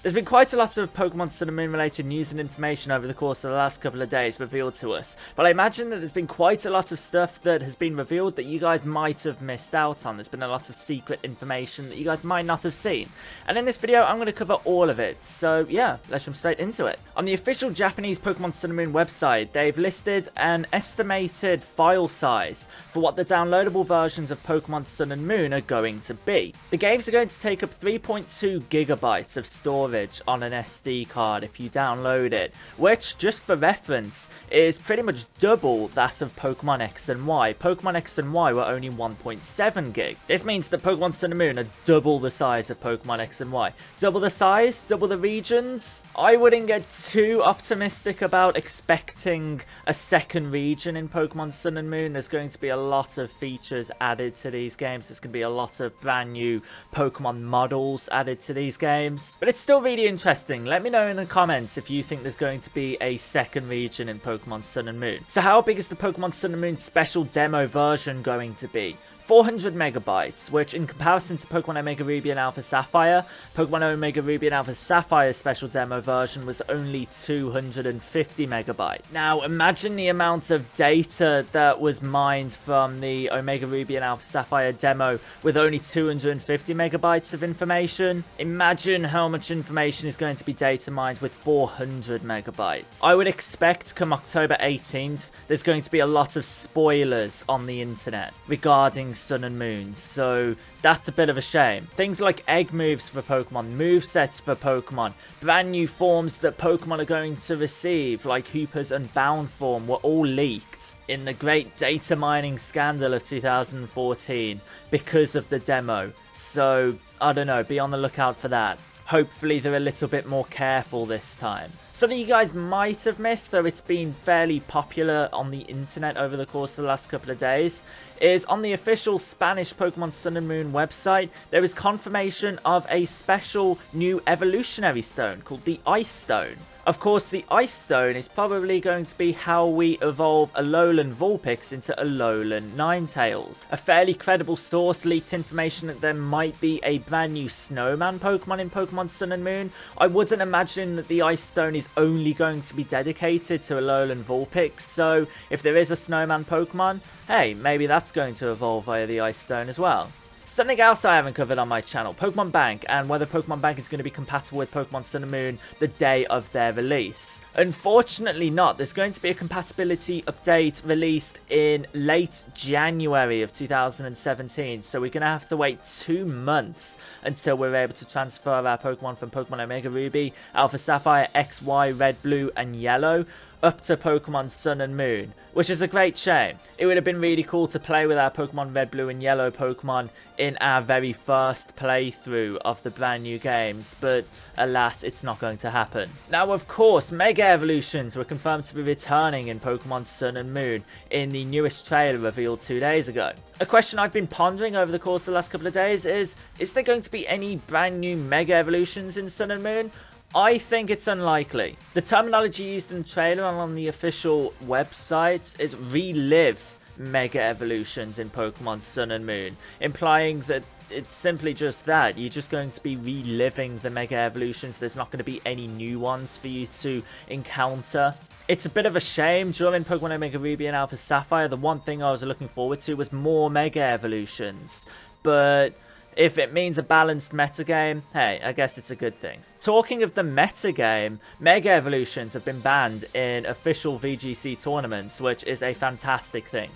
There's been quite a lot of Pokemon Sun and Moon related news and information over the course of the last couple of days revealed to us, but I imagine that there's been quite a lot of stuff that has been revealed that you guys might have missed out on. There's been a lot of secret information that you guys might not have seen, and in this video I'm going to cover all of it, so yeah, let's jump straight into it. On the official Japanese Pokemon Sun and Moon website, they've listed an estimated file size for what the downloadable versions of Pokemon Sun and Moon are going to be. The games are going to take up 3.2 gigabytes of storage on an SD card if you download it, which, just for reference, is pretty much double that of Pokemon X and Y. Pokemon X and Y were only 1.7 gig. This means that Pokemon Sun and Moon are double the size of Pokemon X and Y. Double the size? Double the regions? I wouldn't get too optimistic about expecting a second region in Pokemon Sun and Moon. There's going to be a lot of features added to these games. There's going to be a lot of brand new Pokemon models added to these games. But it's still really interesting. Let me know in the comments if you think there's going to be a second region in Pokemon Sun and Moon. So how big is the Pokemon Sun and Moon special demo version going to be? 400 megabytes, which in comparison to Pokemon Omega Ruby and Alpha Sapphire, Pokemon Omega Ruby and Alpha Sapphire's special demo version was only 250 megabytes. Now imagine the amount of data that was mined from the Omega Ruby and Alpha Sapphire demo with only 250 megabytes of information. Imagine how much information is going to be data mined with 400 megabytes. I would expect come October 18th, there's going to be a lot of spoilers on the internet regarding Sun and Moon, so that's a bit of a shame. Things like egg moves for Pokemon, movesets for Pokemon, brand new forms that Pokemon are going to receive, like Hooper's Unbound form, were all leaked in the great data mining scandal of 2014 because of the demo. So, I don't know, be on the lookout for that. Hopefully they're a little bit more careful this time. Something you guys might have missed, though it's been fairly popular on the internet over the course of the last couple of days, is on the official Spanish Pokemon Sun and Moon website, there is confirmation of a special new evolutionary stone called the Ice Stone. Of course, the Ice Stone is probably going to be how we evolve Alolan Vulpix into Alolan Ninetales. A fairly credible source leaked information that there might be a brand new Snowman Pokemon in Pokemon Sun and Moon. I wouldn't imagine that the Ice Stone is only going to be dedicated to Alolan Vulpix, so if there is a Snowman Pokemon, hey, maybe that's going to evolve via the Ice Stone as well. Something else I haven't covered on my channel, Pokémon Bank, and whether Pokémon Bank is going to be compatible with Pokémon Sun and Moon the day of their release. Unfortunately not. There's going to be a compatibility update released in late January of 2017, so we're going to have to wait 2 months until we're able to transfer our Pokemon from Pokemon Omega Ruby, Alpha Sapphire, X, Y, Red, Blue, and Yellow up to Pokemon Sun and Moon, which is a great shame. It would have been really cool to play with our Pokemon Red, Blue, and Yellow Pokemon in our very first playthrough of the brand new games, but alas, it's not going to happen. Now, of course, Mega Evolutions were confirmed to be returning in Pokemon Sun and Moon in the newest trailer revealed 2 days ago. A question I've been pondering over the course of the last couple of days is there going to be any brand new Mega Evolutions in Sun and Moon? I think it's unlikely. The terminology used in the trailer and on the official websites is relive Mega Evolutions in Pokemon Sun and Moon, implying that it's simply just that. You're just going to be reliving the Mega Evolutions. There's not going to be any new ones for you to encounter. It's a bit of a shame. During Pokemon Omega Ruby and Alpha Sapphire, the one thing I was looking forward to was more Mega Evolutions, but if it means a balanced metagame, hey, I guess it's a good thing. Talking of the metagame, Mega Evolutions have been banned in official VGC tournaments, which is a fantastic thing.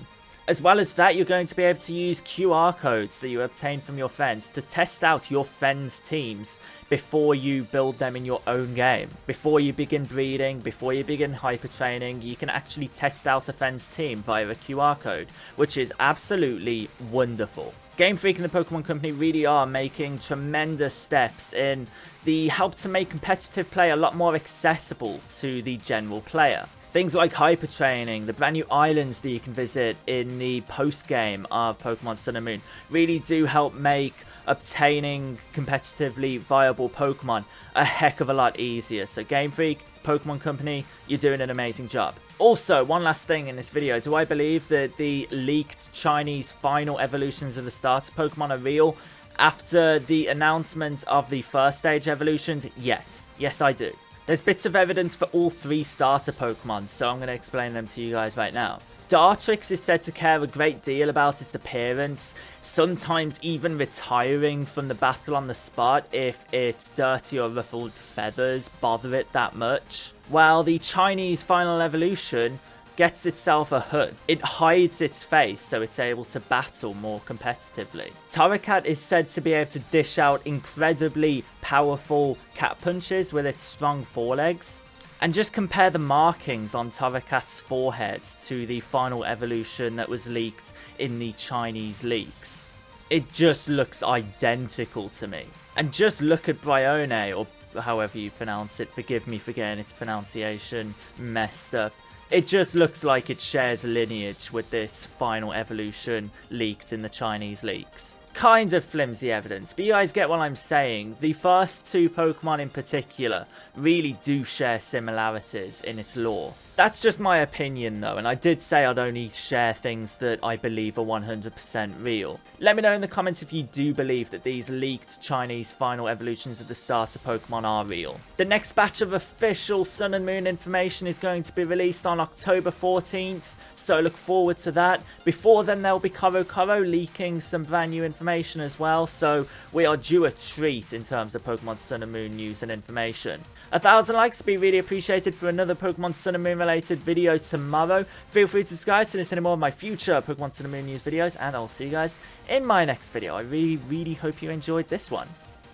As well as that, you're going to be able to use QR codes that you obtain from your friends to test out your friends' teams before you build them in your own game. Before you begin breeding, before you begin hyper training, you can actually test out a friend's team via a QR code, which is absolutely wonderful. Game Freak and the Pokemon Company really are making tremendous steps in the help to make competitive play a lot more accessible to the general player. Things like hyper training, the brand new islands that you can visit in the post-game of Pokemon Sun and Moon really do help make obtaining competitively viable Pokemon a heck of a lot easier. So Game Freak, Pokemon Company, you're doing an amazing job. Also, one last thing in this video, do I believe that the leaked Chinese final evolutions of the starter Pokemon are real? After the announcement of the first stage evolutions, yes. Yes, I do. There's bits of evidence for all 3 starter Pokemon, so I'm going to explain them to you guys right now. Dartrix is said to care a great deal about its appearance, sometimes even retiring from the battle on the spot if its dirty or ruffled feathers bother it that much. While the Chinese final evolution gets itself a hood. It hides its face so it's able to battle more competitively. Torracat is said to be able to dish out incredibly powerful cat punches with its strong forelegs. And just compare the markings on Torracat's forehead to the final evolution that was leaked in the Chinese leaks. It just looks identical to me. And just look at Bryone, or however you pronounce it, forgive me for getting its pronunciation messed up. It just looks like it shares a lineage with this final evolution leaked in the Chinese leaks. Kind of flimsy evidence, but you guys get what I'm saying. The first 2 Pokemon in particular really do share similarities in its lore. That's just my opinion though, and I did say I'd only share things that I believe are 100% real. Let me know in the comments if you do believe that these leaked Chinese final evolutions of the starter Pokemon are real. The next batch of official Sun and Moon information is going to be released on October 14th. So look forward to that. Before then, there'll be Koro leaking some brand new information as well. So we are due a treat in terms of Pokemon Sun and Moon news and information. 1,000 likes would be really appreciated for another Pokemon Sun and Moon related video tomorrow. Feel free to subscribe to listen to more of my future Pokemon Sun and Moon news videos. And I'll see you guys in my next video. I really hope you enjoyed this one.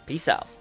Peace out.